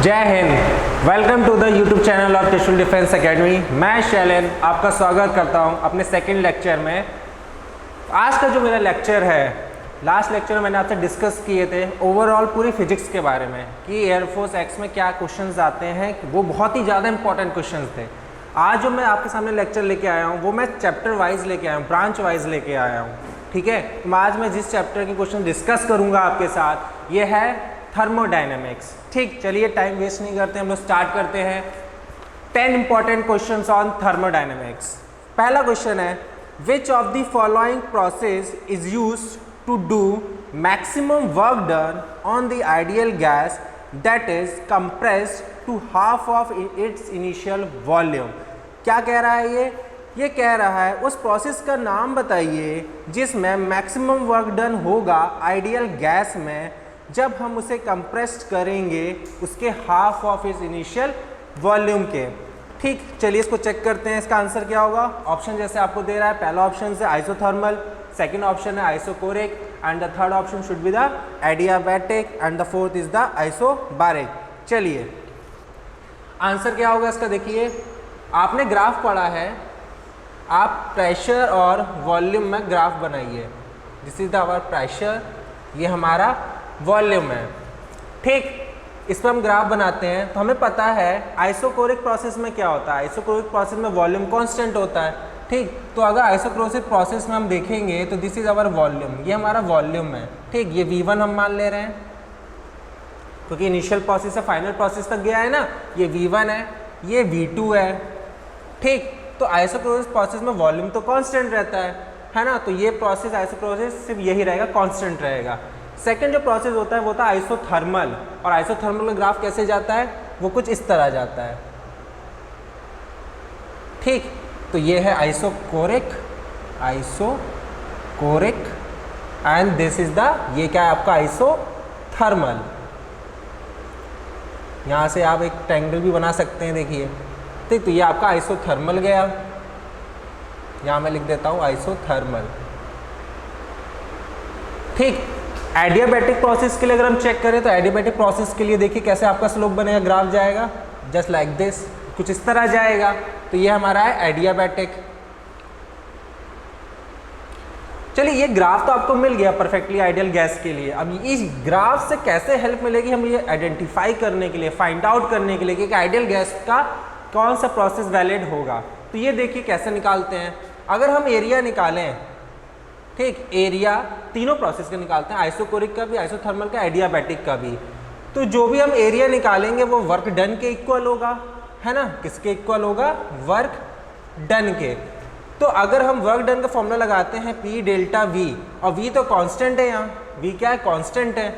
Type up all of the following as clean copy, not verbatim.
जय Hind. Welcome to the YouTube channel of Trishul defence academy. मैं शैलेन आपका स्वागत करता हूं अपने सेकंड लेक्चर में। आज का जो मेरा लेक्चर है, लास्ट लेक्चर में मैंने आपसे डिस्कस किए थे ओवरऑल पूरी फिजिक्स के बारे में कि एयरफोर्स एक्स में क्या क्वेश्चंस आते हैं। वो बहुत ही ज़्यादा इंपॉर्टेंट क्वेश्चंस थे। आज जो मैं आपके सामने लेक्चर लेके आया हूँ वो मैं चैप्टर वाइज लेके आया हूँ, ब्रांच वाइज लेके आया हूँ। ठीक है, तो आज मैं जिस चैप्टर के क्वेश्चन डिस्कस करूँगा आपके साथ ये है थर्मोडायनेमिक्स। ठीक, चलिए टाइम वेस्ट नहीं करते, हम लोग स्टार्ट करते हैं। 10 इंपॉर्टेंट क्वेश्चंस ऑन थर्मोडायनेमिक्स। पहला क्वेश्चन है, which of the following process is used to do maximum work done on the ideal gas that is compressed to half of its initial volume. क्या कह रहा है ये कह रहा है उस प्रोसेस का नाम बताइए जिसमें मैक्सिमम वर्क डन होगा आइडियल गैस में जब हम उसे कंप्रेस्ड करेंगे उसके हाफ ऑफ इस इनिशियल वॉल्यूम के। ठीक, चलिए इसको चेक करते हैं। इसका आंसर क्या होगा? ऑप्शन जैसे आपको दे रहा है, पहला ऑप्शन है आइसोथर्मल, सेकंड ऑप्शन है isochoric and the third option should be the adiabatic and the fourth is the isobaric. चलिए आंसर क्या होगा इसका? देखिए, आपने ग्राफ पढ़ा है, आप प्रेशर और वॉल्यूम में ग्राफ बनाइए। This is the our pressure, ये हमारा वॉल्यूम है। ठीक, इस पर हम ग्राफ बनाते हैं तो हमें पता है आइसोकोरिक प्रोसेस में क्या होता है। आइसोकोरिक प्रोसेस में वॉल्यूम कांस्टेंट होता है। ठीक, तो अगर आइसोकोरिक प्रोसेस में हम देखेंगे तो दिस इज आवर वॉल्यूम, ये हमारा वॉल्यूम है। ठीक, ये V1 हम मान ले रहे हैं क्योंकि इनिशियल प्रोसेस से फाइनल प्रोसेस तक गया है ना, ये V1 है, ये V2 है। ठीक, तो आइसोकोरिक प्रोसेस में वॉल्यूम तो कांस्टेंट रहता है ना, तो ये प्रोसेस आइसोकोरिक सिर्फ यही रहेगा, कांस्टेंट रहेगा। सेकेंड जो प्रोसेस होता है वो होता है आइसोथर्मल, और आइसोथर्मल का ग्राफ कैसे जाता है? वो कुछ इस तरह जाता है। ठीक, तो ये है isochoric and this is the, ये क्या है आपका आइसोथर्मल। यहाँ से आप एक ट्रायंगल भी बना सकते हैं, देखिए। ठीक, तो ये आपका आइसोथर्मल गया, यहाँ मैं लिख देता हूँ आइसोथर्मल। ठीक, एडियाबैटिक प्रोसेस के लिए अगर हम चेक करें तो एडियाबैटिक प्रोसेस के लिए देखिए कैसे आपका स्लोप बनेगा, ग्राफ जाएगा जस्ट लाइक दिस, कुछ इस तरह जाएगा। तो ये हमारा है एडियाबैटिक। चलिए, ये ग्राफ तो आपको मिल गया परफेक्टली आइडियल गैस के लिए। अब इस ग्राफ से कैसे हेल्प मिलेगी हम ये आइडेंटिफाई करने के लिए, फाइंड आउट करने के लिए कि आइडियल गैस का कौन सा प्रोसेस वैलिड होगा। तो ये देखिए कैसे निकालते हैं। अगर हम एरिया निकालें, ठीक, एरिया तीनों प्रोसेस का निकालते हैं, आइसोकोरिक का भी, आइसोथर्मल का, एडियाबैटिक का भी। तो जो भी हम एरिया निकालेंगे वो वर्क डन के इक्वल होगा, है ना। किसके इक्वल होगा? वर्क डन के। तो अगर हम वर्क डन का फॉर्मूला लगाते हैं P डेल्टा V, और V तो कांस्टेंट है, यहाँ V क्या है? कांस्टेंट है।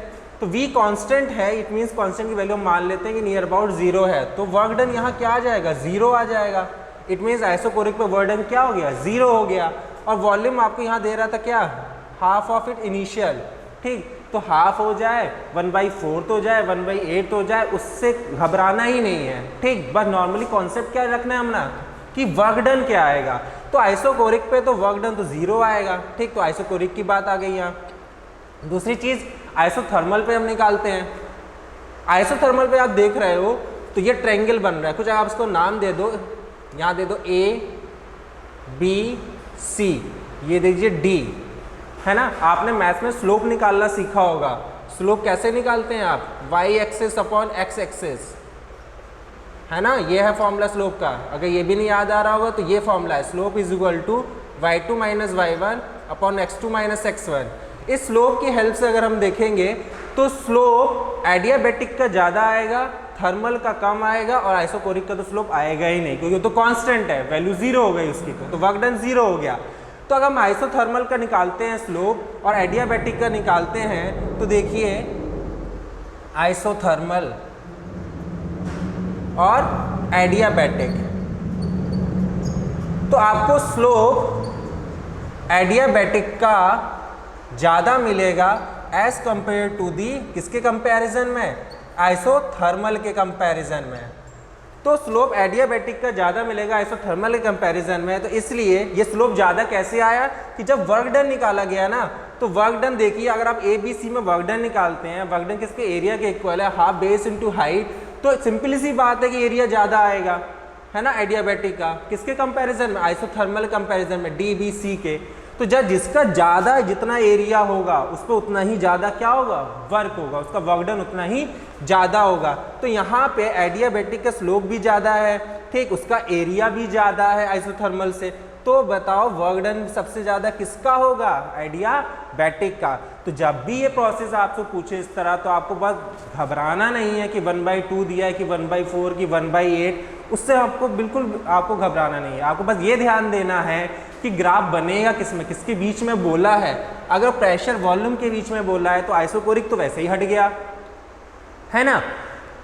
तो V कांस्टेंट है, इट मीन्स कांस्टेंट की वैल्यू हम मान लेते हैं कि नियर अबाउट 0 है, तो वर्क डन यहाँ क्या आ जाएगा? 0 आ जाएगा। इट मीन्स आइसोकोरिक पे वर्क डन क्या हो गया? 0 हो गया। और वॉल्यूम आपको यहाँ दे रहा था क्या? Half of it initial. ठीक, तो हाफ हो जाए, 1/4 हो जाए, 1/8 हो जाए, उससे घबराना ही नहीं है। ठीक, बस नॉर्मली कॉन्सेप्ट क्या रखना है हमने कि वर्क डन क्या आएगा। तो आइसोकोरिक पे तो वर्क डन तो 0 आएगा। ठीक, तो आइसोकोरिक की बात आ गई यहाँ। दूसरी चीज़ आइसोथर्मल पे हम निकालते हैं। आइसोथर्मल पे आप देख रहे हो तो ये ट्रायंगल बन रहा है, कुछ आप इसको नाम दे दो, यहाँ दे दो ABC, ये देखिए D, है ना। आपने मैथ्स में स्लोप निकालना सीखा होगा। स्लोप कैसे निकालते हैं आप? y axis upon x axis, है ना। ये है फॉर्मूला स्लोप का। अगर ये भी नहीं याद आ रहा होगा तो ये फॉर्मूला है, slope is equal to y2 minus y1 upon x2 minus x1। इस स्लोप की हेल्प से अगर हम देखेंगे तो स्लोप एडियाबैटिक का ज़्यादा आएगा, थर्मल का कम आएगा, और आइसोकोरिक का तो स्लोप आएगा ही नहीं क्योंकि तो कांस्टेंट है, वैल्यू 0 हो गई उसकी, तो वर्क डन 0 हो गया। तो अगर हम आइसोथर्मल का निकालते हैं स्लोप और एडियाबैटिक का निकालते हैं तो देखिए आइसोथर्मल और एडियाबैटिक, तो आपको स्लोप एडियाबैटिक का ज़्यादा मिलेगा एज कंपेयर टू दी, किसके कंपैरिजन में? आइसोथर्मल के कंपैरिजन में। तो स्लोप एडियाबैटिक का ज़्यादा मिलेगा आइसोथर्मल के कंपैरिजन में। तो इसलिए ये स्लोप ज़्यादा कैसे आया कि जब वर्क डन निकाला गया ना, तो वर्क डन देखिए, अगर आप ABC में वर्क डन निकालते हैं, वर्क डन किसके? एरिया के इक्वल है, हाफ बेस इंटू हाइट। तो सिंपली सी बात है कि एरिया ज़्यादा आएगा, है ना, एडियाबैटिक का। किसके कंपैरिजन में? आइसोथर्मल कंपैरिजन में, डी बी सी के। तो जब जिसका ज़्यादा जितना एरिया होगा उस पर उतना ही ज़्यादा क्या होगा? वर्क होगा, उसका वर्क डन उतना ही ज़्यादा होगा। तो यहाँ पे एडियाबैटिक का स्लोप भी ज़्यादा है, ठीक, उसका एरिया भी ज़्यादा है आइसोथर्मल से। तो बताओ वर्क डन सबसे ज़्यादा किसका होगा? एडियाबैटिक का। तो जब भी ये प्रोसेस आपसे पूछे इस तरह, तो आपको बस घबराना नहीं है कि 1/2 दिया है कि 1/4 की 1/8, उससे आपको बिल्कुल आपको घबराना नहीं है। आपको बस ये ध्यान देना है कि ग्राफ बनेगा किसमें, किसके बीच में बोला है। अगर प्रेशर वॉल्यूम के बीच में बोला है तो आइसोकोरिक तो वैसे ही हट गया, है ना।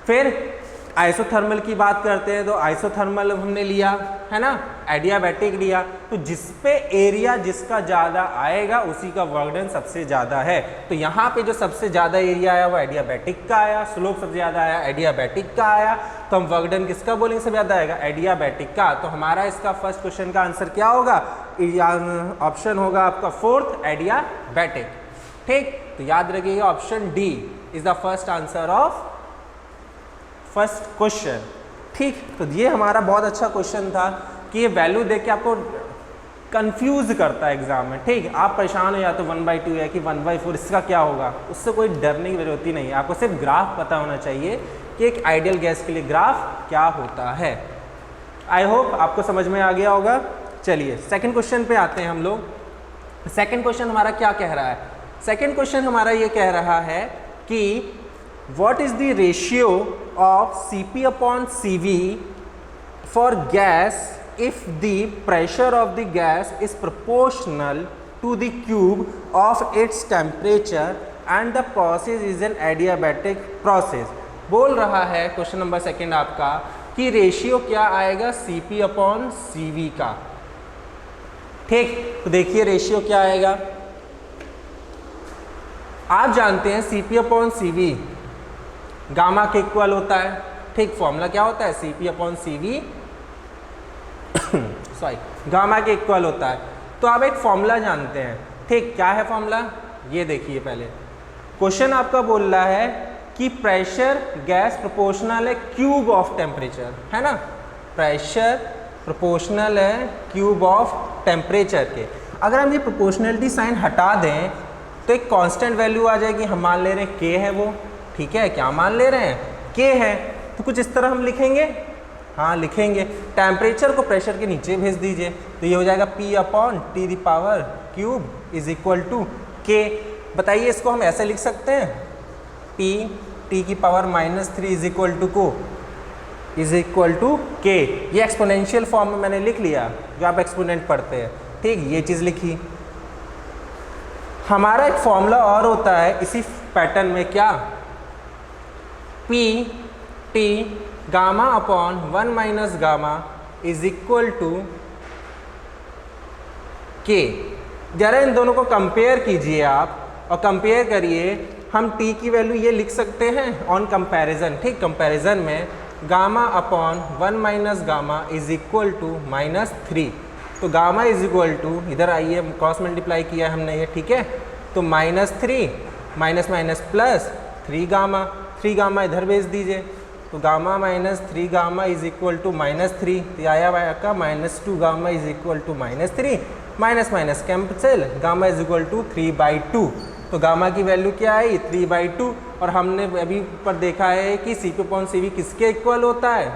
फिर आइसोथर्मल की बात करते हैं तो आइसोथर्मल हमने लिया, है ना, एडियाबैटिक लिया। तो जिस पे एरिया जिसका ज़्यादा आएगा उसी का वर्क डन सबसे ज़्यादा है। तो यहाँ पे जो सबसे ज़्यादा एरिया आया वो एडियाबैटिक का आया, स्लोप सबसे ज़्यादा आया एडियाबैटिक का आया। तो हम वर्क डन किसका बोलेंगे सबसे ज़्यादा आएगा? एडियाबैटिक का। तो हमारा इसका फर्स्ट क्वेश्चन का आंसर क्या होगा? ऑप्शन होगा आपका 4th, एडियाबैटिक। ठीक, तो याद रखिएगा option D is the first answer of first question. ठीक, तो ये हमारा बहुत अच्छा क्वेश्चन था कि ये वैल्यू देख के आपको कंफ्यूज करता है एग्जाम में। ठीक, आप परेशान हो या तो 1/2 है कि 1/4, इसका क्या होगा? उससे कोई डरने की जरूरत ही नहीं है। आपको सिर्फ ग्राफ पता होना चाहिए कि एक आइडियल गैस के लिए ग्राफ क्या होता है। आई होप आपको समझ में आ गया होगा। चलिए सेकंड क्वेश्चन पे आते हैं हम लोग। सेकंड क्वेश्चन हमारा क्या कह रहा है? सेकंड क्वेश्चन हमारा ये कह रहा है कि what is the ratio of Cp/Cv for gas if the pressure of the gas is proportional to the cube of its temperature and the process is an adiabatic process। बोल रहा है question number second आपका कि ratio क्या आएगा Cp/Cv का। ठीक, तो देखिए रेशियो क्या आएगा। आप जानते हैं Cp/Cv गामा के इक्वल होता है। ठीक, फॉर्मूला क्या होता है? Cp/Cv सॉरी गामा के इक्वल होता है। तो आप एक फॉर्मूला जानते हैं। ठीक, क्या है फॉर्मूला? ये देखिए, पहले क्वेश्चन आपका बोल रहा है कि प्रेशर गैस प्रोपोर्शनल है क्यूब ऑफ टेम्परेचर, है ना, प्रेशर प्रोपोर्शनल है क्यूब ऑफ टेम्परेचर के। अगर हम ये प्रोपोर्शनलिटी साइन हटा दें तो एक कांस्टेंट वैल्यू आ जाएगी। हम मान ले रहे हैं k है वो, ठीक है, क्या मान ले रहे हैं? k है। तो कुछ इस तरह हम लिखेंगे, हाँ लिखेंगे, टेम्परेचर को प्रेशर के नीचे भेज दीजिए तो ये हो जाएगा P/T³ is equal to k। बताइए इसको हम ऐसे लिख सकते हैं, P(T⁻³ इज इक्वल टू को इज इक्वल टू k। ये एक्सपोनेंशियल फॉर्म में मैंने लिख लिया, जो आप एक्सपोनेंट पढ़ते हैं। ठीक, ये चीज़ लिखी। हमारा एक फॉर्मूला और होता है इसी पैटर्न में, क्या? P(T Γ/1 - gamma is equal to k। जरा इन दोनों को कंपेयर कीजिए आप, और कंपेयर करिए। हम t की वैल्यू ये लिख सकते हैं ऑन कंपैरिजन। ठीक, कंपैरिजन में Γ/1 - गामा इज इक्वल टू -3। तो गामा इज इक्वल टू, इधर आइए, क्रॉस मल्टीप्लाई किया है हमने ये, ठीक है, तो -3 माइनस प्लस 3 गामा, 3 गामा इधर भेज दीजिए तो gamma -3 gamma is equal to -3। तो आया आपका -2 gamma is equal to -3, minus cancel, gamma is equal to 3/2। तो गामा की वैल्यू क्या है? 3/2। और हमने अभी ऊपर देखा है कि Cp/Cv किसके इक्वल होता है?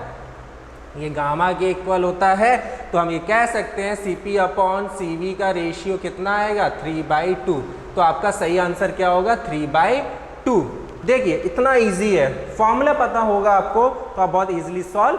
ये गामा के इक्वल होता है। तो हम ये कह सकते हैं Cp/Cv का रेशियो कितना आएगा? 3/2। तो आपका सही आंसर क्या होगा? 3/2। देखिए इतना इजी है, फॉर्मूला पता होगा आपको तो आप बहुत इजीली सॉल्व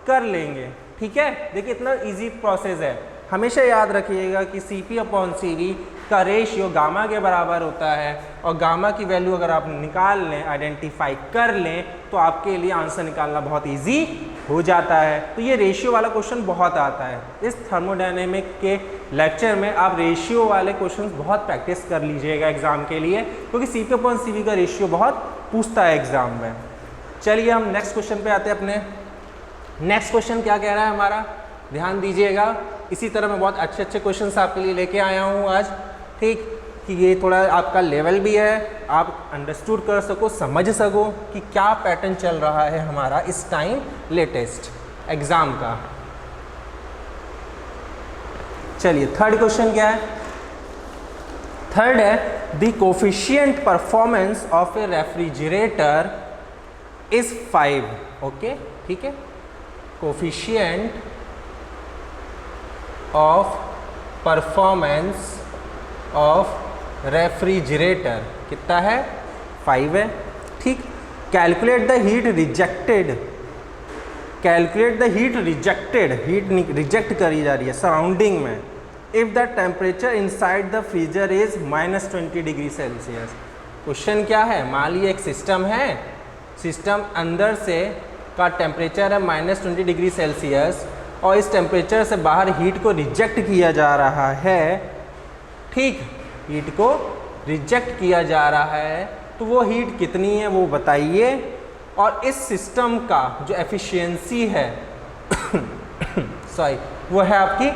कर लेंगे। ठीक है, देखिए इतना इजी प्रोसेस है। हमेशा याद रखिएगा कि Cp/Cv का रेशियो गामा के बराबर होता है, और गामा की वैल्यू अगर आप निकाल लें, आइडेंटिफाई कर लें, तो आपके लिए आंसर निकालना बहुत इजी हो जाता है। तो ये रेशियो वाला क्वेश्चन बहुत आता है। इस थर्मोडायनेमिक के लेक्चर में आप रेशियो वाले क्वेश्चन बहुत प्रैक्टिस कर लीजिएगा एग्जाम के लिए, क्योंकि Cp/Cv का रेशियो बहुत पूछता है एग्जाम में। चलिए हम नेक्स्ट क्वेश्चन पे आते हैं अपने। नेक्स्ट क्वेश्चन क्या कह रहा है हमारा, ध्यान दीजिएगा। इसी तरह मैं बहुत अच्छे क्वेश्चंस आपके लिए लेके आया हूँ आज। ठीक, कि ये थोड़ा आपका लेवल भी है, आप अंडरस्टूड कर सको, समझ सको कि क्या पैटर्न चल रहा है हमारा इस टाइम लेटेस्ट एग्ज़ाम का। चलिए थर्ड क्वेश्चन क्या है? थर्ड है the coefficient performance of A refrigerator is 5। Okay, ठीक है, coefficient of performance of refrigerator कितना है? 5 है। ठीक, calculate the heat rejected, calculate the heat rejected, heat reject करी जा रही है सराउंडिंग में, if the temperature inside the freezer is -20 degree Celsius. Question क्या है? मान लीजिए एक सिस्टम है, सिस्टम अंदर से का टेम्परेचर है -20 डिग्री सेल्सियस और इस टेम्परेचर से बाहर हीट को रिजेक्ट किया जा रहा है। ठीक, हीट को रिजेक्ट किया जा रहा है, तो वो हीट कितनी है वो बताइए। और इस सिस्टम का जो एफिशिएंसी है सॉरी वो है आपकी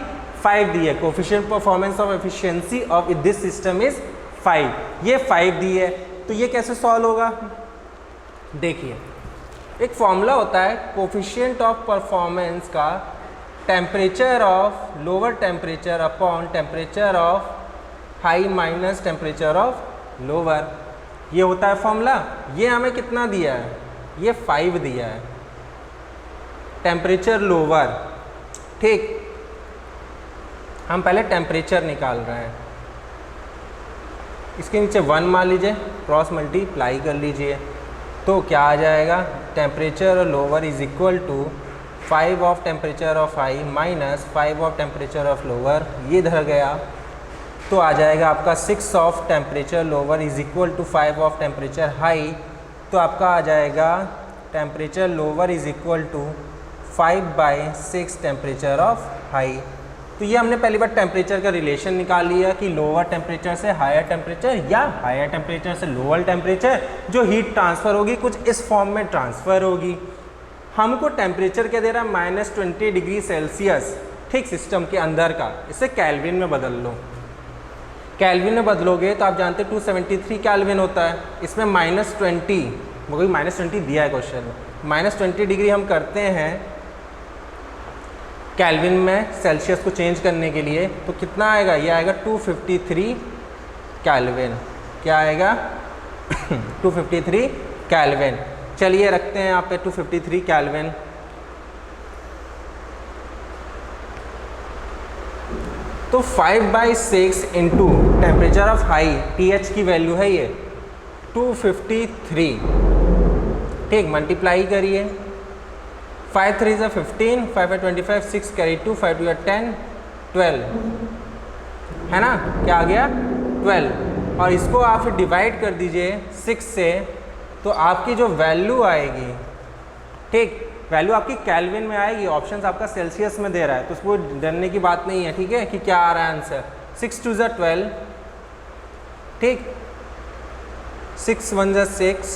5 दी है। Coefficient performance of efficiency of this system is 5, ये 5 दी है। तो ये कैसे सॉल्व होगा? देखिए, एक फॉर्मूला होता है कोफिशिएंट ऑफ परफॉर्मेंस का, temperature of lower temperature upon temperature of high minus temperature of lower, ये होता है फॉर्मूला। ये हमें कितना दिया है? ये 5 दिया है, टेम्परेचर लोअर। ठीक, हम पहले टेम्परेचर निकाल रहे हैं, इसके नीचे 1 मान लीजिए, क्रॉस मल्टीप्लाई कर लीजिए, तो क्या आ जाएगा? Temperature lower is equal to 5 of temperature of high minus 5 of temperature of lower, ये इधर गया तो आ जाएगा आपका 6 of temperature lower is equal to 5 of temperature high, तो आपका आ जाएगा temperature lower is equal to 5/6 temperature of high. तो ये हमने पहली बार टेम्परेचर का रिलेशन निकाल लिया कि लोअर टेम्परेचर से हायर टेम्परेचर या हायर टेम्परेचर से लोअर टेम्परेचर जो हीट ट्रांसफ़र होगी कुछ इस फॉर्म में ट्रांसफ़र होगी। हमको टेम्परेचर क्या दे रहा है? -20 डिग्री सेल्सियस। ठीक, सिस्टम के अंदर का, इसे केल्विन में बदल लो। केल्विन में बदलोगे तो आप जानते हैं 273 केल्विन होता है, इसमें -20, वो कोई -20 दिया है क्वेश्चन में, -20 डिग्री हम करते हैं केल्विन में सेल्सियस को चेंज करने के लिए, तो कितना आएगा? ये आएगा 253 केल्विन। क्या आएगा? 253 केल्विन। चलिए रखते हैं यहाँ पे 253 केल्विन। तो 5/6 into temperature of high, TH की वैल्यू है ये 253। ठीक, मल्टीप्लाई करिए, 5 3 is 15, 5 5 25, 6 कैरी 2, 5 2 10, 12 है ना? क्या आ गया? 12। और इसको आप फिर डिवाइड कर दीजिए 6 से, तो आपकी जो वैल्यू आएगी, ठीक, वैल्यू आपकी केल्विन में आएगी। ऑप्शंस आपका सेल्सियस में दे रहा है, तो उसको डरने की बात नहीं है। ठीक है, कि क्या आ रहा है आंसर? 6 2 is 12, ठीक, 6 1 is 6,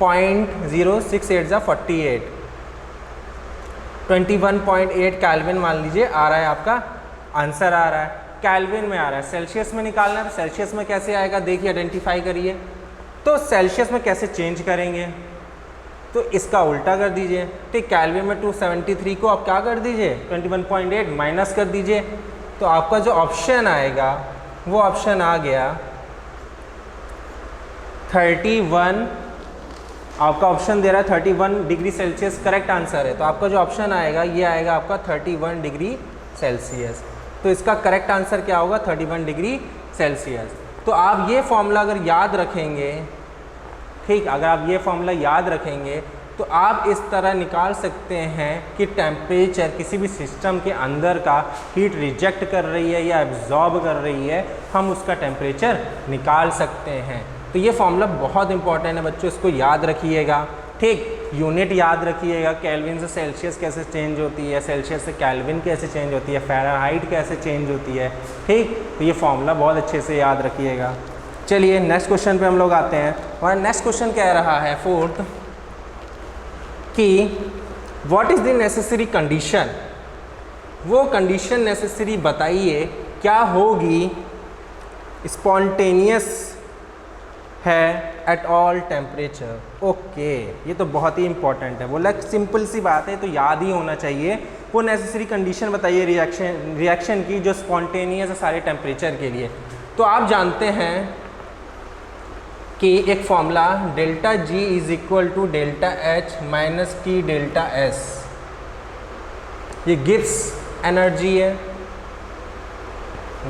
0.068 is 48, 21.8 केल्विन मान लीजिए आ रहा है, आपका आंसर आ रहा है। केल्विन में आ रहा है, सेल्सियस में निकालना है, तो सेल्सियस में कैसे आएगा? देखिए, आइडेंटिफाई करिए। तो सेल्सियस में कैसे चेंज करेंगे? तो इसका उल्टा कर दीजिए। ठीक, केल्विन में 273 को आप क्या कर दीजिए? 21.8 माइनस कर दीजिए, तो आपका जो ऑप्शन आएगा वो ऑप्शन आ गया 31। आपका ऑप्शन दे रहा है 31 डिग्री सेल्सियस करेक्ट आंसर है, तो आपका जो ऑप्शन आएगा ये आएगा आपका 31 डिग्री सेल्सियस। तो इसका करेक्ट आंसर क्या होगा? 31 डिग्री सेल्सियस। तो आप ये फॉर्मूला अगर याद रखेंगे, ठीक, अगर आप ये फॉर्मूला याद रखेंगे तो आप इस तरह निकाल सकते हैं कि टेम्परेचर किसी भी सिस्टम के अंदर का हीट रिजेक्ट कर रही है या एब्जॉर्ब कर रही है, हम उसका टेम्परेचर निकाल सकते हैं। तो ये फॉर्मूला बहुत इंपॉर्टेंट है बच्चों, इसको याद रखिएगा। ठीक, यूनिट याद रखिएगा, केल्विन से सेल्सियस कैसे चेंज होती है, सेल्सियस से केल्विन कैसे चेंज होती है, फ़ारेनहाइट कैसे चेंज होती है। ठीक, तो ये फॉर्मूला बहुत अच्छे से याद रखिएगा। चलिए नेक्स्ट क्वेश्चन पे हम लोग आते हैं। हमारा नेक्स्ट क्वेश्चन कह रहा है 4th कि what is the necessary condition, वो कंडीशन नेसेसरी बताइए क्या होगी स्पॉन्टेनियस है एट ऑल टेम्परेचर। ओके, ये तो बहुत ही इंपॉर्टेंट है, बोला सिंपल सी बात है तो याद ही होना चाहिए। वो नेसेसरी कंडीशन बताइए रिएक्शन की जो स्पॉन्टेनियस है सारे टेम्परेचर के लिए। तो आप जानते हैं कि एक formula delta G is equal to delta H minus T delta S, ये गिब्स एनर्जी है,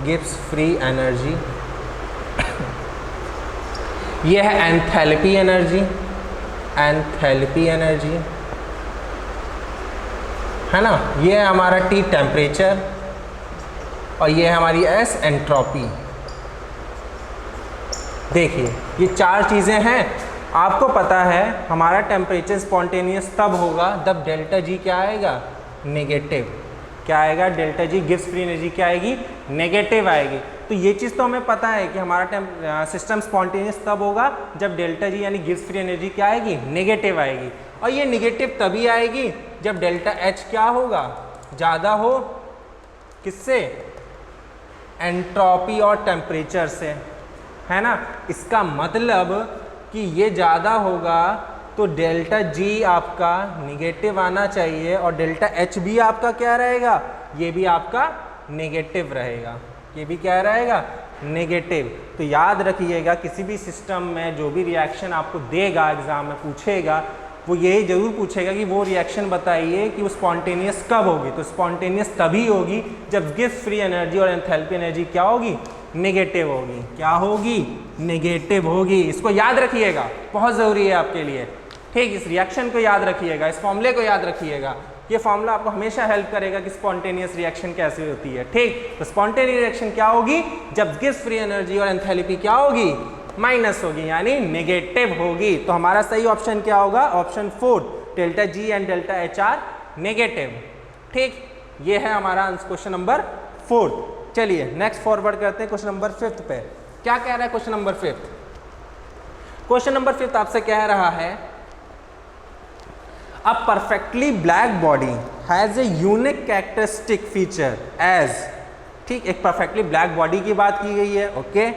गिब्स फ्री एनर्जी। ये है एंथैल्पी एनर्जी, एंथैल्पी एनर्जी है ना। ये है हमारा टी टेम्परेचर और ये है हमारी एस एंट्रोपी। देखिए ये चार चीज़ें हैं। आपको पता है हमारा टेम्परेचर स्पॉन्टेनियस तब होगा जब डेल्टा जी क्या आएगा, नेगेटिव। क्या आएगा, delta G Gibbs free energy क्या आएगी, नेगेटिव आएगी। तो ये चीज़ तो हमें पता है कि हमारा सिस्टम स्पॉन्टेनियस तब होगा जब डेल्टा जी यानी गिब्स फ्री एनर्जी क्या आएगी, नेगेटिव आएगी। और ये नेगेटिव तभी आएगी जब डेल्टा एच क्या होगा, ज़्यादा हो, किससे, एंट्रोपी और टेम्परेचर से, है ना। इसका मतलब कि ये ज़्यादा होगा तो डेल्टा जी आपका निगेटिव आना चाहिए और डेल्टा एच भी आपका क्या रहेगा, ये भी आपका नेगेटिव रहेगा, ये भी क्या रहेगा, नेगेटिव। तो याद रखिएगा किसी भी सिस्टम में जो भी रिएक्शन आपको देगा एग्जाम में पूछेगा, वो यही जरूर पूछेगा कि वो रिएक्शन बताइए कि वो स्पॉन्टेनियस कब होगी। तो स्पॉन्टेनियस तभी होगी जब गिब्स फ्री एनर्जी और एंथैल्पी एनर्जी क्या होगी, नेगेटिव होगी। क्या होगी, नेगेटिव होगी। इसको याद रखिएगा, बहुत ज़रूरी है आपके लिए। ठीक, इस रिएक्शन को याद रखिएगा, इस फॉर्मूले को याद रखिएगा। ये फॉर्मूला आपको हमेशा हेल्प करेगा कि स्पॉन्टेनियस रिएक्शन कैसे होती है। ठीक, तो स्पॉन्टेनियस रिएक्शन क्या होगी, जब गिब्स फ्री एनर्जी और एंथैल्पी क्या होगी, माइनस होगी, यानी नेगेटिव होगी। तो हमारा सही ऑप्शन क्या होगा, option 4, delta G and delta H R negative. ठीक, ये है हमारा क्वेश्चन नंबर 4। चलिए नेक्स्ट फॉरवर्ड करते हैं क्वेश्चन नंबर 5 पे। क्या कह रहा है क्वेश्चन नंबर 5? क्वेश्चन नंबर 5 आपसे कह रहा है A perfectly black body has a unique characteristic feature as, ठीक, एक perfectly black body की बात की गई है। ओके,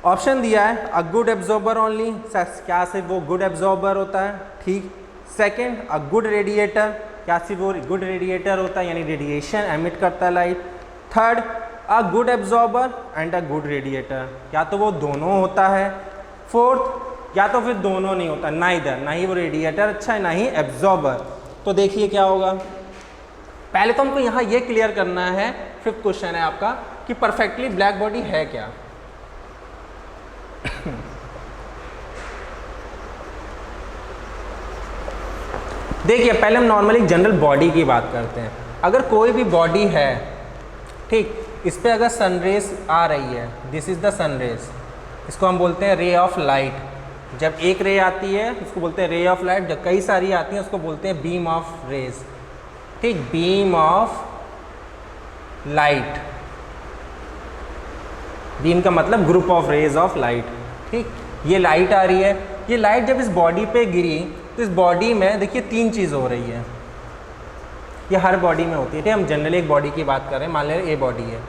ऑप्शन दिया है a good absorber only, क्या सिर्फ वो good absorber होता है, ठीक। सेकंड a good radiator, क्या सिर्फ वो good radiator होता है यानी रेडिएशन एमिट करता है light. Third a good absorber and a good radiator, या तो वो दोनों होता है। फोर्थ या तो फिर दोनों नहीं होता, ना इधर, ना ही वो रेडिएटर अच्छा है ना ही एब्जॉर्बर। तो देखिए क्या होगा, पहले तो हमको यहाँ ये क्लियर करना है, 5th क्वेश्चन है आपका, कि परफेक्टली ब्लैक बॉडी है क्या। देखिए पहले हम नॉर्मली जनरल बॉडी की बात करते हैं। अगर कोई भी बॉडी है, ठीक, इस पर अगर सनरेज आ रही है, दिस इज द सनरेज, इसको हम बोलते हैं रे ऑफ लाइट। जब एक रे आती है उसको बोलते हैं रे ऑफ लाइट, जब कई सारी आती हैं उसको बोलते हैं बीम ऑफ रेज। ठीक, बीम ऑफ लाइट, बीम का मतलब group of rays of light. ठीक, ये लाइट आ रही है, ये लाइट जब इस बॉडी पे गिरी तो इस बॉडी में देखिए 3 चीज़ हो रही है। ये हर बॉडी में होती है, ठीक, हम जनरली एक बॉडी की बात कर रहे हैं, मान लें ये बॉडी है।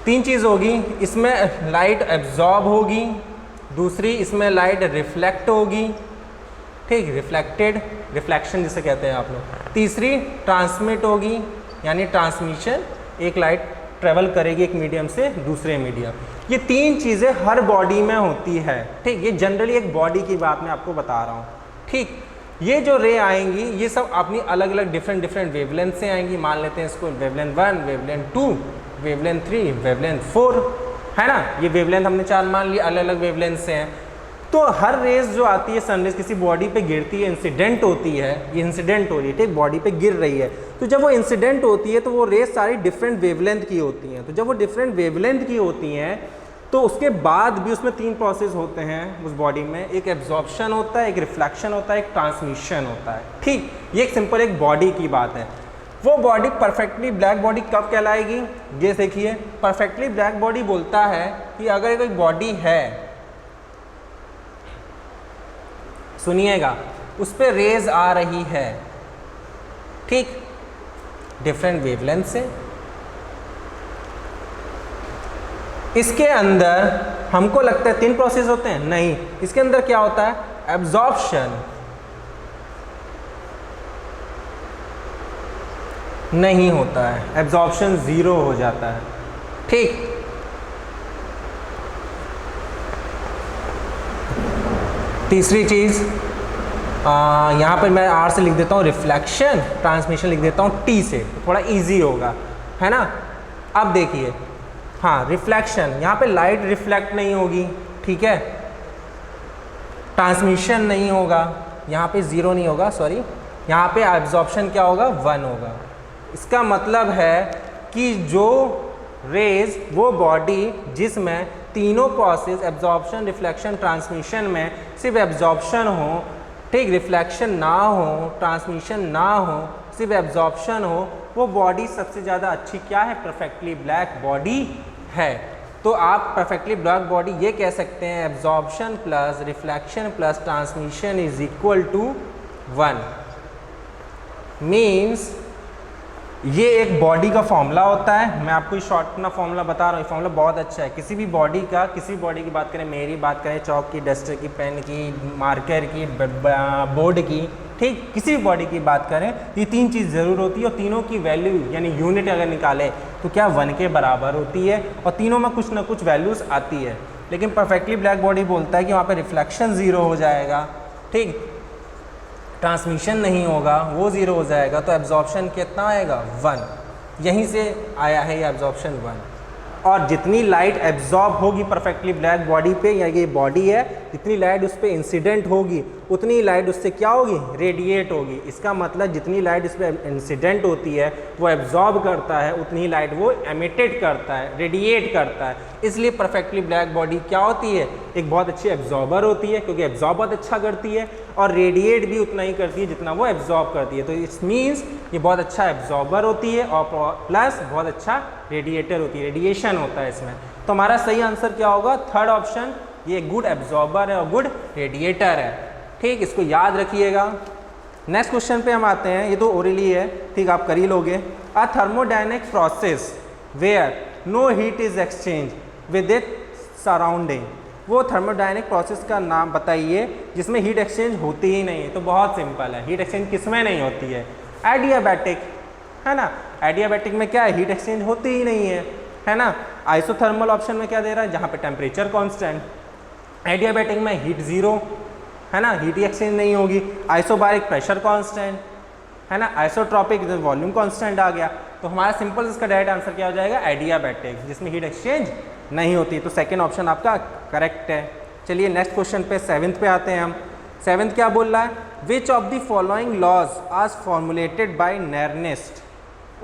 3 चीज़ होगी, इसमें लाइट एब्जॉर्ब होगी, दूसरी इसमें लाइट रिफ्लेक्ट होगी, ठीक, रिफ्लेक्टेड, रिफ्लेक्शन जिसे कहते हैं आप लोग। तीसरी ट्रांसमिट होगी यानी ट्रांसमिशन, एक लाइट ट्रेवल करेगी एक मीडियम से दूसरे मीडियम। ये 3 चीज़ें हर बॉडी में होती है। ठीक, ये जनरली एक बॉडी की बात मैं आपको बता रहा हूँ। ठीक, ये जो रे आएंगी ये सब अपनी अलग अलग डिफरेंट वेवलेंथ से आएंगी। मान लेते हैं इसको वेवलेंथ 1, वेवलेंथ 2, वेवलेंथ 3, वेवलेंथ 4, है ना। ये वेवलेंथ हमने 4 मान ली, अलग अलग वेवलेंथ से हैं। तो हर रेज जो आती है, सनरेज किसी बॉडी पे गिरती है, इंसिडेंट होती है, ये इंसिडेंट हो रही है, ठीक, बॉडी पे गिर रही है। तो जब वो इंसिडेंट होती है तो वो रेज सारी डिफरेंट वेवलेंथ की होती हैं। तो जब वो डिफरेंट वेवलेंथ की होती हैं तो उसके बाद भी उसमें 3 प्रोसेस होते हैं उस बॉडी में, एक एब्जॉर्प्शन होता है, एक रिफ्लेक्शन होता है, एक ट्रांसमिशन होता है। ठीक, ये एक सिंपल एक बॉडी की बात है। वो बॉडी परफेक्टली ब्लैक बॉडी कब कहलाएगी, ये देखिए, परफेक्टली ब्लैक बॉडी बोलता है कि अगर कोई बॉडी है, सुनिएगा, उस पर रेज आ रही है, ठीक, डिफरेंट वेवलेंथ से, इसके अंदर हमको लगता है 3 प्रोसेस होते हैं, नहीं, इसके अंदर क्या होता है, एब्जॉर्प्शन नहीं होता है, एब्जॉर्प्शन 0 हो जाता है। ठीक, तीसरी चीज़ यहाँ पर मैं R से लिख देता हूँ रिफ्लेक्शन, ट्रांसमिशन लिख देता हूँ T से, तो थोड़ा इजी होगा, है ना। अब देखिए, हाँ रिफ्लेक्शन, यहाँ पे लाइट रिफ्लेक्ट नहीं होगी, ठीक है, ट्रांसमिशन नहीं होगा, यहाँ पे 0 नहीं होगा, सॉरी, यहाँ पे एब्जॉर्प्शन क्या होगा, 1 होगा। इसका मतलब है कि जो रेज, वो बॉडी जिसमें तीनों प्रोसेस एब्जॉर्प्शन, रिफ्लेक्शन, ट्रांसमिशन में सिर्फ एब्जॉर्प्शन हो, ठीक, रिफ्लेक्शन ना हो, ट्रांसमिशन ना हो, सिर्फ एब्जॉर्प्शन हो, वो बॉडी सबसे ज़्यादा अच्छी क्या है, परफेक्टली ब्लैक बॉडी है। तो आप परफेक्टली ब्लैक बॉडी ये कह सकते हैं, absorption plus reflection plus transmission is equal to 1। Means ये एक बॉडी का फॉर्मूला होता है, मैं आपको शॉर्ट अपना फॉर्मूला बता रहा हूँ, ये फॉर्मूला बहुत अच्छा है। किसी भी बॉडी का, किसी भी बॉडी की बात करें, मेरी बात करें, चौक की, डस्टर की, पेन की, मार्कर की, बोर्ड की, ठीक, किसी भी बॉडी की बात करें, ये 3 चीज़ ज़रूर होती है, और तीनों की वैल्यू यानी यूनिट अगर निकाले तो क्या 1 के बराबर होती है, और तीनों में कुछ ना कुछ वैल्यूज़ आती है। लेकिन परफेक्टली ब्लैक बॉडी बोलता है कि वहाँ पर रिफ्लेक्शन 0 हो जाएगा, ठीक, ट्रांसमिशन नहीं होगा, वो 0 हो जाएगा, तो एब्जॉर्प्शन कितना आएगा, 1। यहीं से आया है ये एब्जॉर्प्शन 1। और जितनी लाइट एब्जॉर्ब होगी परफेक्टली ब्लैक बॉडी पे, या ये बॉडी है, जितनी लाइट उस पर इंसिडेंट होगी उतनी लाइट उससे क्या होगी, रेडिएट होगी। इसका मतलब जितनी लाइट उस पर इंसिडेंट होती है वो एब्जॉर्ब करता है, उतनी लाइट वो एमिटेड करता है, रेडिएट करता है। इसलिए परफेक्टली ब्लैक बॉडी क्या होती है, एक बहुत अच्छी एब्जॉर्बर होती है, क्योंकि एब्जॉर्ब बहुत अच्छा करती है, और रेडिएट भी उतना ही करती है जितना वो एब्जॉर्ब करती है। तो इट्स मीन्स ये बहुत अच्छा एब्जॉर्बर होती है, और प्लस बहुत अच्छा रेडिएटर होती है, रेडिएशन होता है इसमें। तो हमारा सही आंसर क्या होगा, थर्ड ऑप्शन, ये गुड एब्जॉर्बर है और गुड रेडिएटर है। ठीक, इसको याद रखिएगा। नेक्स्ट क्वेश्चन पे हम आते हैं, ये तो ओरली है, ठीक, आप कर ही लोगे। A thermodynamic process where no heat is exchange with it surrounding. वो थर्मोडायनेमिक प्रोसेस का नाम बताइए जिसमें हीट एक्सचेंज होती ही नहीं है। तो बहुत सिंपल है, हीट एक्सचेंज किसमें नहीं होती है, एडियाबैटिक, है ना। एडियाबैटिक में क्या है, हीट एक्सचेंज होती ही नहीं है ना। आइसोथर्मल ऑप्शन में क्या दे रहा है, जहाँ पे टेम्परेचर कांस्टेंट, एडियाबैटिक में हीट 0, है ना, हीट एक्सचेंज नहीं होगी। आइसोबारिक प्रेशर कांस्टेंट, है ना। आइसोट्रॉपिक वॉल्यूम कांस्टेंट आ गया। तो हमारा सिंपल इसका डायरेक्ट आंसर क्या हो जाएगा, एडियाबैटिक, जिसमें हीट एक्सचेंज नहीं होती। तो सेकेंड ऑप्शन आपका करेक्ट है। चलिए नेक्स्ट क्वेश्चन पे, 7th पे आते हैं हम। 7th क्या बोल रहा है, which of the following laws are formulated by Nernst.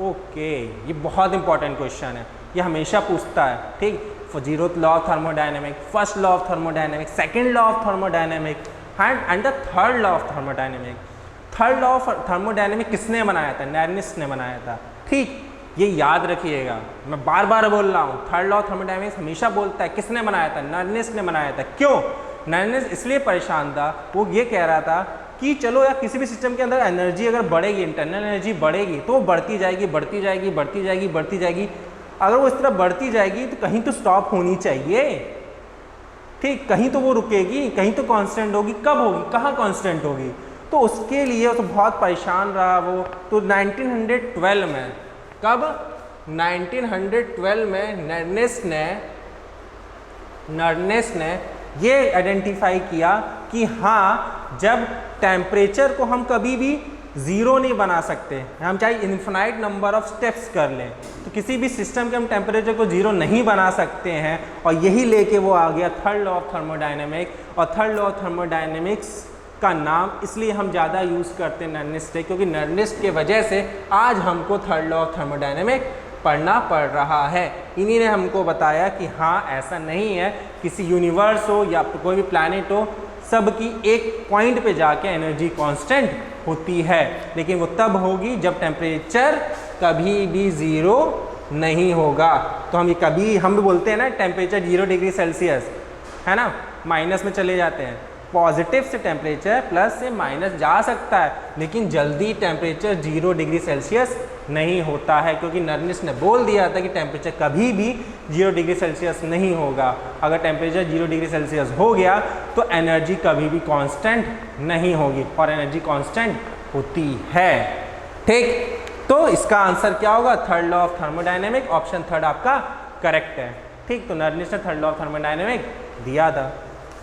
Okay, ये बहुत इंपॉर्टेंट क्वेश्चन है, ये हमेशा पूछता है, ठीक। 0th law of thermodynamic, first law of thermodynamic, second law of thermodynamic and the third law of thermodynamic. Third law of thermodynamic किसने बनाया था, नेर्निस्ट ने बनाया था, ठीक। ये याद रखिएगा, मैं बार बार बोल रहा हूँ, थर्ड लॉ ऑफ थर्मोडायनेमिक्स हमेशा बोलता है किसने बनाया था, नेर्निस्ट ने बनाया था। क्यों, नेर्निस्ट इसलिए परेशान था, वो ये कह रहा था कि चलो यार, किसी भी सिस्टम के अंदर एनर्जी अगर बढ़ेगी, इंटरनल एनर्जी बढ़ेगी, तो वो बढ़ती जाएगी, बढ़ती जाएगी, बढ़ती जाएगी, बढ़ती जाएगी। अगर वो इस तरह बढ़ती जाएगी तो कहीं तो स्टॉप होनी चाहिए, ठीक, कहीं तो वो रुकेगी, कहीं तो कांस्टेंट होगी। कब होगी, कहाँ कांस्टेंट होगी। तो उसके लिए तो बहुत परेशान रहा वो। तो 1912 में, कब, 1912 में नर्निस्ट ने ये आइडेंटिफाई किया कि हाँ, जब टेम्परेचर को हम कभी भी 0 नहीं बना सकते, हम चाहे इन्फिनाइट नंबर ऑफ स्टेप्स कर लें, तो किसी भी सिस्टम के हम टेम्परेचर को 0 नहीं बना सकते हैं। और यही लेके वो आ गया थर्ड लॉ ऑफ थर्मोडायनेमिक। और थर्ड लॉ ऑफ थर्मोडायनेमिक्स का नाम इसलिए हम ज़्यादा यूज़ करते हैं नर्निस्ट से, क्योंकि नर्निस्ट के वजह से आज हमको थर्ड लॉ ऑफ थर्मोडायनेमिक पढ़ना पड़ रहा है। इन्हीं ने हमको बताया कि हाँ, ऐसा नहीं है, किसी यूनिवर्स हो या कोई भी प्लैनेट हो, सबकी एक पॉइंट पे जाके एनर्जी कांस्टेंट होती है, लेकिन वो तब होगी जब टेम्परेचर कभी भी 0 नहीं होगा। तो हम ये कभी, हम भी बोलते हैं ना, टेम्परेचर 0 डिग्री सेल्सियस, है ना, माइनस में चले जाते हैं, पॉजिटिव से टेम्परेचर प्लस से माइनस जा सकता है, लेकिन जल्दी टेम्परेचर 0 डिग्री सेल्सियस नहीं होता है, क्योंकि नर्निस ने बोल दिया था कि टेम्परेचर कभी भी 0 डिग्री सेल्सियस नहीं होगा। अगर टेम्परेचर 0 डिग्री सेल्सियस हो गया तो एनर्जी कभी भी कांस्टेंट नहीं होगी, और एनर्जी कांस्टेंट होती है। ठीक, तो इसका आंसर क्या होगा? Third law of thermodynamic, option third आपका करेक्ट है। ठीक, तो नर्निस ने थर्ड लॉ ऑफ थर्मोडायनेमिक दिया था।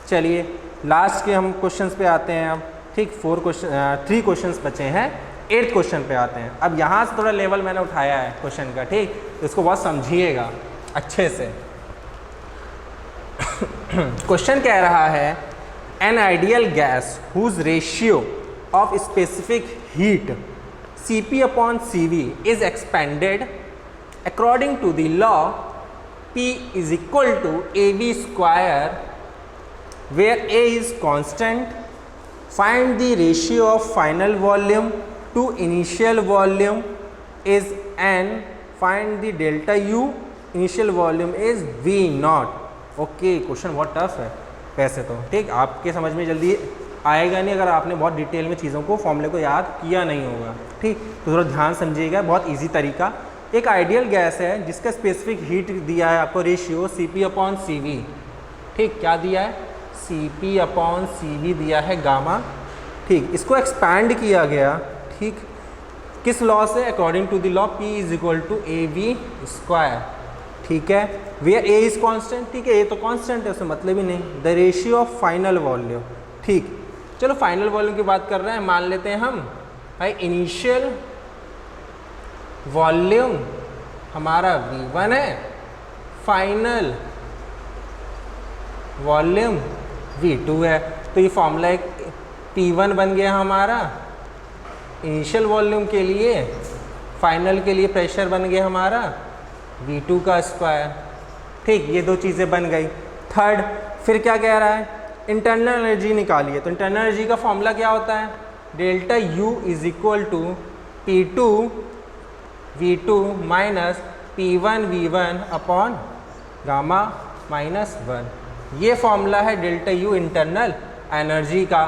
चलिए लास्ट के हम क्वेश्चंस पे आते हैं अब। ठीक, 3 क्वेश्चंस बचे हैं, 8th क्वेश्चन पे आते हैं। अब यहाँ से थोड़ा लेवल मैंने उठाया है क्वेश्चन का, ठीक, तो इसको बहुत समझिएगा अच्छे से। क्वेश्चन कह रहा है an ideal gas whose ratio of specific heat Cp upon Cv is expanded according to the law P is equal to Av square, where A is constant. Find the ratio of final volume to initial volume is N. Find the delta U. Initial volume is V naught. Okay, question बहुत tough है वैसे तो। ठीक, आपके समझ में जल्दी आएगा नहीं अगर आपने बहुत डिटेल में चीज़ों को, फॉर्मूले को याद किया नहीं होगा। ठीक, तो थोड़ा ध्यान समझिएगा, बहुत इजी तरीका। एक आइडियल गैस है जिसका स्पेसिफिक हीट दिया है आपको, रेशियो Cp अपॉन Cv। ठीक, क्या दिया है? Cp अपॉन Cv दिया है गामा। ठीक, इसको एक्सपैंड किया गया, ठीक, किस लॉ से? According to the law P is equal to Av square. ठीक है, वेयर A इज कॉन्स्टेंट। ठीक है, A तो कॉन्स्टेंट है, उससे मतलब ही नहीं। The ratio of final volume. ठीक, चलो फाइनल वॉल्यूम की बात कर रहे हैं, मान लेते हैं हम भाई इनिशियल वॉल्यूम हमारा V1 है, फाइनल वॉल्यूम V2 है। तो ये फॉर्मूला एक P1 बन गया हमारा इनिशियल वॉल्यूम के लिए, फाइनल के लिए प्रेशर बन गया हमारा V2 का स्क्वायर। ठीक, ये 2 चीज़ें बन गई। थर्ड, फिर क्या कह रहा है? इंटरनल एनर्जी निकालिए। तो इंटरनल एनर्जी का फॉर्मूला क्या होता है? Delta U is equal to P2 V2 minus P1 V1 upon gamma minus 1। ये फॉर्मूला है डेल्टा U इंटरनल एनर्जी का।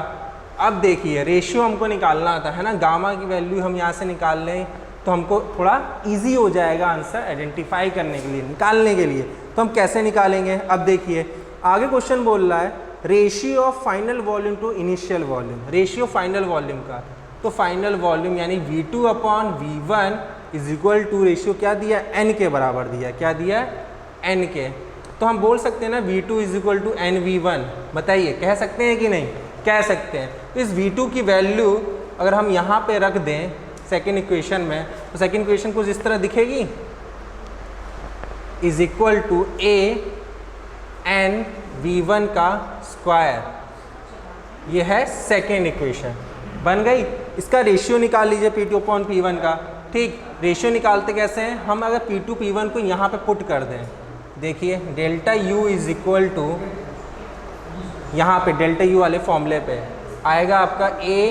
अब देखिए रेशियो हमको निकालना था, है ना, गामा की वैल्यू हम यहाँ से निकाल लें तो हमको थोड़ा इजी हो जाएगा आंसर आइडेंटिफाई करने के लिए, निकालने के लिए। तो हम कैसे निकालेंगे? अब देखिए आगे क्वेश्चन बोल रहा है ratio of final volume to initial volume, ratio final volume का। तो फाइनल वॉल्यूम यानी V2 upon V1 is equal to ratio क्या दिया? N के बराबर दिया। क्या दिया? N के। तो हम बोल सकते हैं ना V2 is equal to NV1। बताइए, कह सकते हैं कि नहीं? कह सकते हैं। तो इस V2 की वैल्यू अगर हम यहाँ पे रख दें सेकेंड इक्वेशन में, तो सेकेंड इक्वेशन कुछ इस तरह दिखेगी, is equal to A N V1 का स्क्वायर। ये है सेकेंड इक्वेशन, बन गई। इसका रेशियो निकाल लीजिए P2 अपॉन P1 का। ठीक, रेशियो निकालते कैसे हैं? हम अगर P2 P1 को यहाँ पे पुट कर दें, देखिए delta U is equal to, यहाँ पे डेल्टा U वाले फॉर्मूले पे आएगा आपका A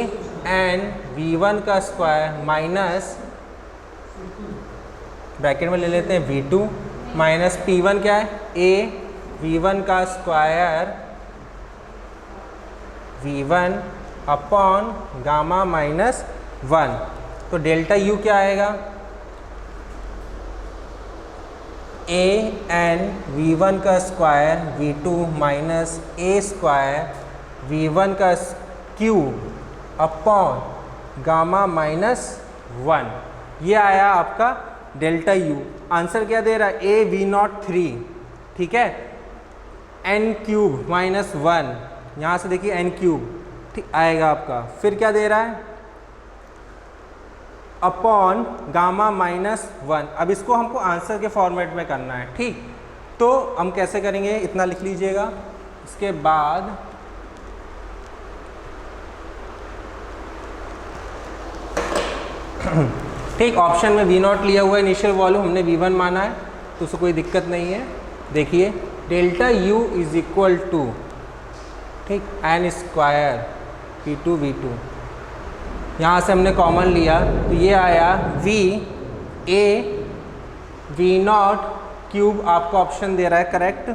N V1 का स्क्वायर माइनस, ब्रैकेट में ले लेते हैं V2 माइनस P1 क्या है? A V1 का square V1 upon gamma minus 1। तो डेल्टा U क्या आएगा? A N V1 का square V2 minus A square V1 का क्यूब अपॉन गामा माइनस 1। ये आया आपका डेल्टा U। आंसर क्या दे रहा है? A V03। ठीक है, N क्यूब माइनस 1, यहाँ से देखिए N क्यूब, ठीक आएगा आपका। फिर क्या दे रहा है? Upon gamma minus 1। अब इसको हमको आंसर के फॉर्मेट में करना है। ठीक, तो हम कैसे करेंगे? इतना लिख लीजिएगा। इसके बाद ठीक, ऑप्शन में V0 लिया हुआ है, इनिशियल वॉल्यूम हमने V1 माना है, तो उससे कोई दिक्कत नहीं है। देखिए delta U is equal to, ठीक, N स्क्वायर P2 V2, यहाँ से हमने कॉमन लिया तो ये आया V A V0 क्यूब, आपका ऑप्शन दे रहा है correct,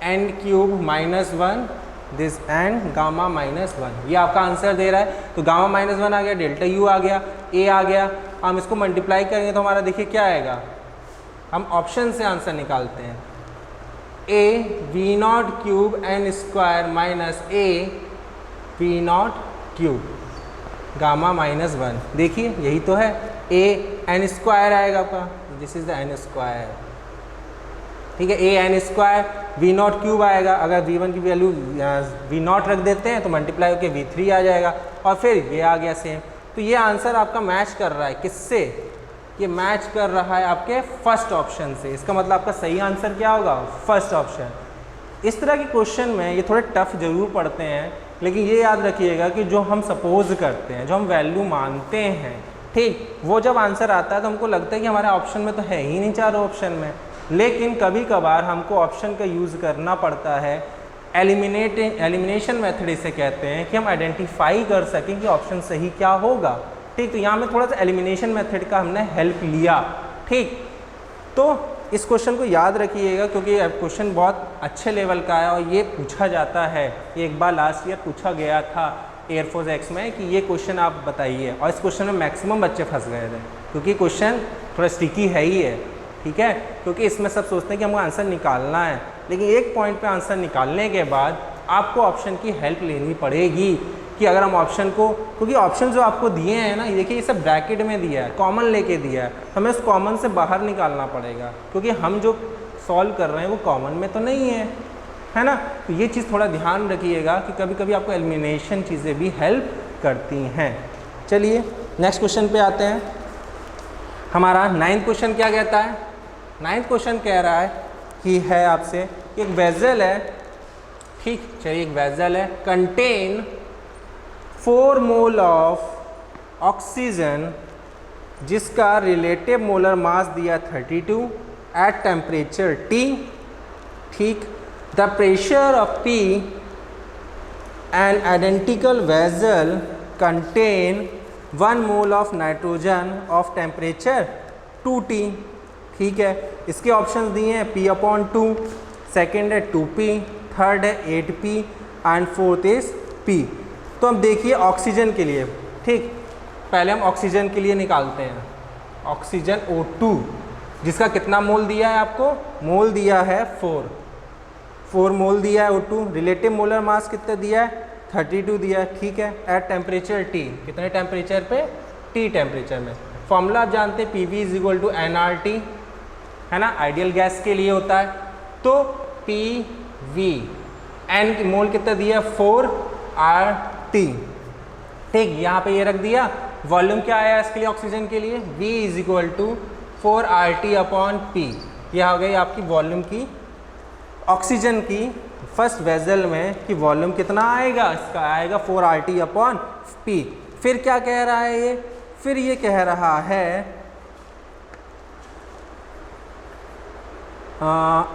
N cube minus 1 this and gamma minus one, ये आपका आंसर दे रहा है। तो गामा माइनस वन आ गया, डेल्टा यू आ गया, ए आ गया। हम इसको मल्टीप्लाई करेंगे तो हमारा देखिए क्या आएगा, हम ऑप्शन से आंसर निकालते हैं, A V not cube N square minus A V not cube gamma minus one. देखिए यही तो है, ए एन स्क्वायर आएगा आपका, this is the N square, ठीक है। A N square V not cube आएगा, अगर वी वन की वैल्यू वी नॉट रख देते हैं तो मल्टीप्लाई होकर वी थ्री आ जाएगा, और फिर ये आ गया सेम। तो ये आंसर आपका मैच कर रहा है किससे, ये मैच कर रहा है आपके फर्स्ट ऑप्शन से। इसका मतलब आपका सही आंसर क्या होगा, फर्स्ट ऑप्शन। इस तरह के क्वेश्चन में ये थोड़े टफ जरूर पड़ते हैं, लेकिन ये याद रखिएगा कि जो हम सपोज करते हैं, जो हम वैल्यू मानते हैं, ठीक, वो जब आंसर आता है तो हमको लगता है कि हमारे ऑप्शन में तो है ही नहीं चारों ऑप्शन में, लेकिन कभी कभार हमको ऑप्शन का यूज़ करना पड़ता है। एलिमिनेशन मेथड इसे कहते हैं, कि हम आइडेंटिफाई कर सकें कि ऑप्शन सही क्या होगा, ठीक। तो यहाँ में थोड़ा सा एलिमिनेशन मेथड का हमने हेल्प लिया, ठीक। तो इस क्वेश्चन को याद रखिएगा, क्योंकि क्वेश्चन बहुत अच्छे लेवल का है और ये पूछा जाता है। ये एक बार लास्ट ईयर पूछा गया था एयरफोर्स एक्स में कि ये क्वेश्चन आप बताइए, और इस क्वेश्चन में मैक्सिमम बच्चे फंस गए थे, क्योंकि क्वेश्चन थोड़ा स्टिकी है ही है, ठीक है। क्योंकि इसमें सब सोचते हैं कि हमको आंसर निकालना है, लेकिन एक पॉइंट पे आंसर निकालने के बाद आपको ऑप्शन की हेल्प लेनी पड़ेगी, कि अगर हम ऑप्शन को, क्योंकि ऑप्शन जो आपको दिए हैं ना, देखिए ये सब ब्रैकेट में दिया है, कॉमन लेके दिया है, हमें उस कॉमन से बाहर निकालना पड़ेगा, क्योंकि हम जो सॉल्व कर रहे हैं वो कॉमन में तो नहीं है ना। तो ये चीज़ थोड़ा ध्यान रखिएगा कि कभी कभी आपको एलिमिनेशन चीज़ें भी हेल्प करती हैं। चलिए नेक्स्ट क्वेश्चन पे आते हैं। हमारा 9th क्वेश्चन क्या कहता है, 9th क्वेश्चन कह रहा है कि है आपसे एक वेजल है, ठीक, चलिए एक वेजल है, कंटेन 4 मोल ऑफ ऑक्सीजन, जिसका रिलेटिव मोलर मास दिया 32 एट टेम्परेचर T, ठीक। The pressure of P an identical vessel contain 1 mole of nitrogen of temperature 2T, ठीक है। इसके ऑप्शंस दिए हैं P/2, सेकेंड है 2P, थर्ड है 8P and fourth is P। तो हम देखिए ऑक्सीजन के लिए, ठीक, पहले हम ऑक्सीजन के लिए निकालते हैं, ऑक्सीजन O2, जिसका कितना मोल दिया है आपको, मोल दिया है 4 मोल दिया है O2, रिलेटिव मोलर मास कितना दिया है 32 दिया है, ठीक है। एट टेम्परेचर T, कितने टेम्परेचर पे, T टेम्परेचर में। फॉर्मूला आप जानते हैं PV = nRT, है ना, आइडियल गैस के लिए होता है। तो PV, N की मोल कितना दिया 4RT, ठीक, यहाँ पे ये रख दिया। वॉल्यूम क्या आया इसके लिए, ऑक्सीजन के लिए V = 4RT/P, यह हो गई आपकी वॉल्यूम की, ऑक्सीजन की फर्स्ट वेजल में कि वॉल्यूम कितना आएगा, इसका आएगा 4RT/P। फिर क्या कह रहा है ये, फिर ये कह रहा है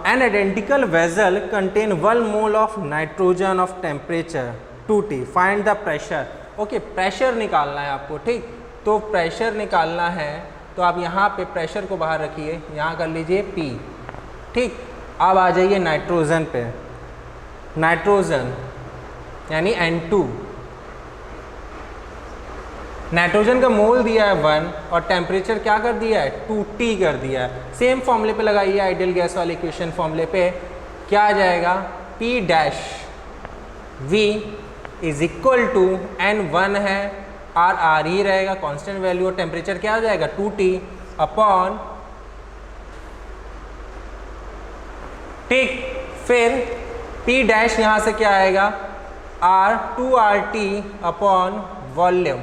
an identical vessel contain 1 mole of nitrogen of temperature 2T, find the pressure. Okay, pressure निकालना है आपको, ठीक। तो प्रेशर निकालना है तो आप यहाँ पे प्रेशर को बाहर रखिए, यहाँ कर लीजिए P, ठीक। अब आ जाइए नाइट्रोजन पे, नाइट्रोजन यानी N2, नाइट्रोजन का मोल दिया है 1 और टेम्परेचर क्या कर दिया है 2T कर दिया है। सेम फॉर्मूले पे लगाइए, आइडियल गैस वाले इक्वेशन फॉर्मूले पे, क्या आ जाएगा P-V = N1 है, R ही रहेगा कांस्टेंट वैल्यू, और टेम्परेचर क्या आ जाएगा 2T अपॉन, ठीक। फिर P' यहाँ से क्या आएगा R2RT/, वॉल्यूम,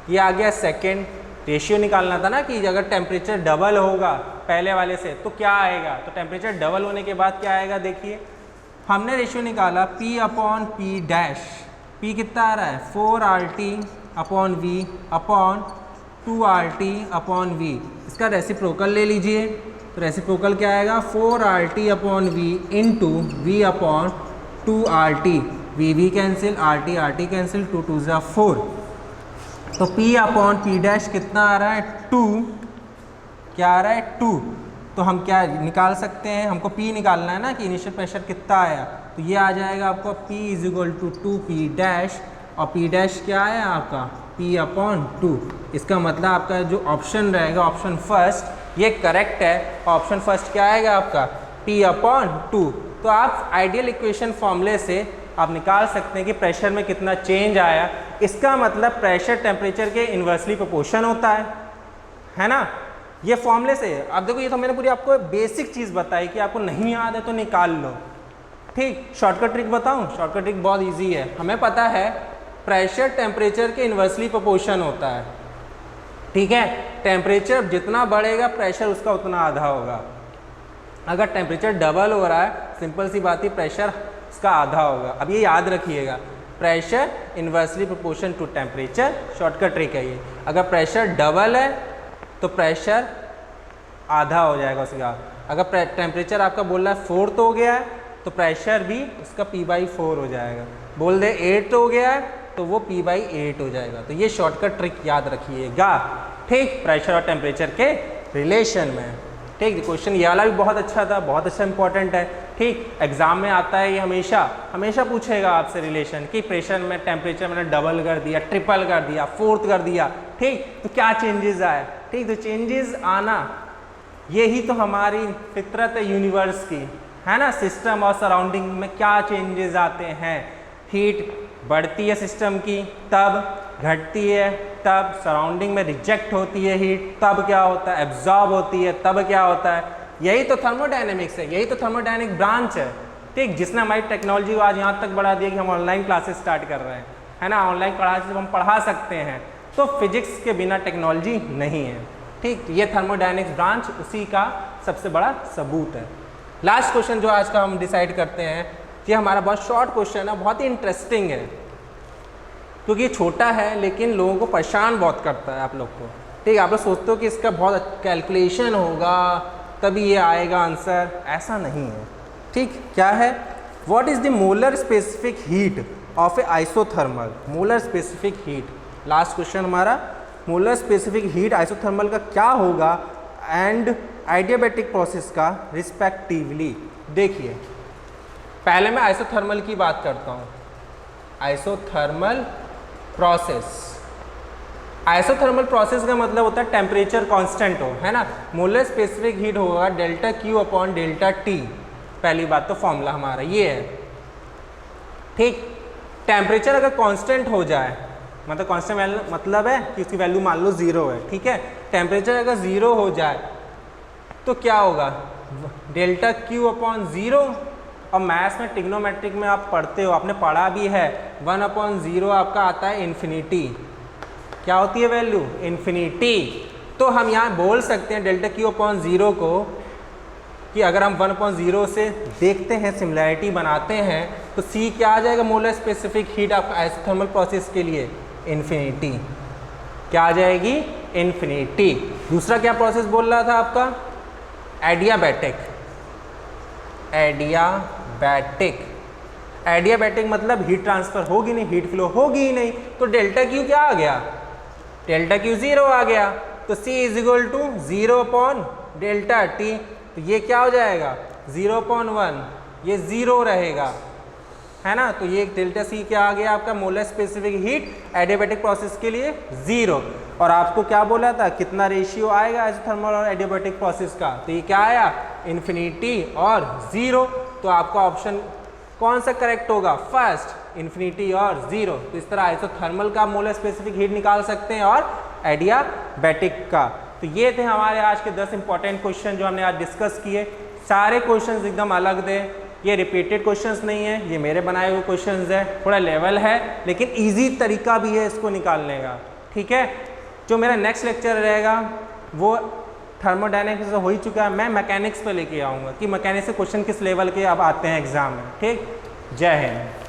ये आ गया सेकेंड। रेशियो निकालना था ना कि अगर टेम्परेचर डबल होगा पहले वाले से तो क्या आएगा, तो टेम्परेचर डबल होने के बाद क्या आएगा, देखिए हमने रेशियो निकाला P/P', P कितना आ रहा है 4RT/V/2RT/V, इसका रेसिप्रोकल ले लीजिए, तो रेसिप्रोकल क्या आएगा 4RT/V × V/2RT, V cancel, RT cancel, 2 2 ज़ा 4, तो P/P' कितना आ रहा है 2, क्या आ रहा है 2। तो हम क्या निकाल सकते हैं, हमको P निकालना है ना कि इनिशियल प्रेशर कितना आया, तो ये आ जाएगा आपका P is equal to 2P dash, और P डैश क्या है आपका P/2। इसका मतलब आपका जो ऑप्शन रहेगा, ऑप्शन फर्स्ट, ये करेक्ट है। ऑप्शन फर्स्ट क्या आएगा आपका P/2। तो आप आइडियल इक्वेशन फॉर्मूले से आप निकाल सकते हैं कि प्रेशर में कितना चेंज आया। इसका मतलब प्रेशर टेम्परेचर के इन्वर्सली प्रोपोर्शन होता है ना। ये फॉर्मूले से अब देखो, ये तो मैंने पूरी आपको बेसिक चीज़ बताई कि आपको नहीं याद है तो निकाल लो। ठीक, शॉर्टकट ट्रिक बताऊं? शॉर्टकट ट्रिक बहुत इजी है। हमें पता है प्रेशर टेम्परेचर के इन्वर्सली प्रोपोर्शन होता है, ठीक है। टेम्परेचर जितना बढ़ेगा प्रेशर उसका उतना आधा होगा। अगर टेम्परेचर डबल हो रहा है, सिंपल सी बात है, प्रेशर उसका आधा होगा। अब ये याद रखिएगा, pressure inversely proportion to temperature, shortcut trick है ये। अगर प्रेशर डबल है तो प्रेशर आधा हो जाएगा उसका। अगर टेम्परेचर आपका बोल रहा है 4 हो गया है तो प्रेशर भी उसका P/4 हो जाएगा। बोल दे 8 हो गया है तो वो P/8 हो जाएगा। तो ये शॉर्टकट ट्रिक याद रखिएगा, ठीक, प्रेशर और टेम्परेचर के रिलेशन में। ठीक, क्वेश्चन ये वाला भी बहुत अच्छा था, बहुत अच्छा इंपॉर्टेंट है। ठीक, एग्जाम में आता है ये, हमेशा पूछेगा आपसे रिलेशन कि प्रेशर में टेम्परेचर मैंने डबल कर दिया, ट्रिपल कर दिया, 4th कर दिया, ठीक, तो क्या चेंजेस आए। ठीक, तो चेंजेस आना यही तो हमारी फितरत है यूनिवर्स की, है ना। सिस्टम और सराउंडिंग में क्या चेंजेस आते हैं, हीट बढ़ती है सिस्टम की, तब घटती है, तब सराउंडिंग में रिजेक्ट होती है हीट, तब क्या होता है, एब्जॉर्ब होती है, तब क्या होता है। यही तो थर्मोडायनेमिक्स है, यही तो थर्मोडायनेमिक ब्रांच है, ठीक, जिसने हमारी टेक्नोलॉजी को आज यहाँ तक बढ़ा दिया कि हम ऑनलाइन क्लासेस स्टार्ट कर रहे हैं, है ना। ऑनलाइन क्लासेस हम पढ़ा सकते हैं, तो फिजिक्स के बिना टेक्नोलॉजी नहीं है। ठीक, ये थर्मोडायनेमिक्स ब्रांच उसी का सबसे बड़ा सबूत है। लास्ट क्वेश्चन जो आज का हम डिसाइड करते हैं, ये हमारा बहुत शॉर्ट क्वेश्चन है, बहुत ही इंटरेस्टिंग है, क्योंकि ये छोटा है लेकिन लोगों को परेशान बहुत करता है आप लोग को। ठीक, आप लोग सोचते हो कि इसका बहुत कैलकुलेशन होगा तभी ये आएगा आंसर, ऐसा नहीं है। ठीक, क्या है, what is the molar specific heat of A isothermal. Molar specific heat, last question हमारा, मोलर स्पेसिफिक हीट आइसोथर्मल का क्या होगा एंड आइडियाबैटिक प्रोसेस का रिस्पेक्टिवली। देखिए, पहले मैं आइसोथर्मल की बात करता हूँ। आइसोथर्मल प्रोसेस, आइसोथर्मल प्रोसेस का मतलब होता है टेम्परेचर कांस्टेंट हो, है ना। मोलर स्पेसिफिक हीट होगा ΔQ/ΔT। पहली बात तो फॉर्मूला हमारा ये है, ठीक। टेम्परेचर अगर कांस्टेंट हो जाए, मतलब कांस्टेंट मतलब है कि उसकी वैल्यू मान लो 0 है, ठीक है। टेम्परेचर अगर 0 हो जाए तो क्या होगा, ΔQ/0। और मैथ्स में ट्रिग्नोमेट्रिक में आप पढ़ते हो, आपने पढ़ा भी है, 1/0 आपका आता है इन्फिनिटी। क्या होती है वैल्यू, इन्फिनिटी। तो हम यहाँ बोल सकते हैं ΔQ/0 को कि अगर हम 1/0 से देखते हैं, सिमिलैरिटी बनाते हैं, तो C क्या आ जाएगा, मोलर स्पेसिफिक हीट आपका आइसोथर्मल प्रोसेस के लिए, इन्फिनिटी। क्या आ जाएगी, इन्फिनिटी। दूसरा क्या प्रोसेस बोल रहा था आपका, एडियाबैटिक। एडियाबैटिक, एडियाबैटिक मतलब हीट ट्रांसफर होगी नहीं, हीट फ्लो होगी ही नहीं, तो ΔQ क्या आ गया, ΔQ 0 आ गया। तो C is equal to 0/ΔT। तो ये क्या हो जाएगा, 0/1, ये 0 रहेगा, है ना। तो ये ΔC क्या आ गया आपका, molar specific heat adiabatic process के लिए 0। और आपको क्या बोला था, कितना रेशियो आएगा आइसोथर्मल और एडियाबैटिक प्रोसेस का, तो ये क्या आया, इन्फिनिटी और 0। तो आपका ऑप्शन कौन सा करेक्ट होगा, फर्स्ट, इन्फिनिटी और 0। तो इस तरह आइसोथर्मल का मोलर स्पेसिफिक हीट निकाल सकते हैं और एडियाबैटिक का। तो ये थे हमारे आज के 10 इंपॉर्टेंट क्वेश्चन जो हमने आज डिस्कस किए। सारे क्वेश्चंस एकदम अलग थे, ये रिपीटेड क्वेश्चंस नहीं है, ये मेरे बनाए हुए क्वेश्चंस है, थोड़ा लेवल है लेकिन ईजी तरीका भी है इसको निकालने का, ठीक है। जो मेरा नेक्स्ट लेक्चर रहेगा वो थर्मोडायनेमिक्स हो ही चुका है, मैं मैकेनिक्स पे लेके आऊँगा कि मैकेनिक्स से क्वेश्चन किस लेवल के अब आते हैं एग्जाम में, ठीक। जय हिंद।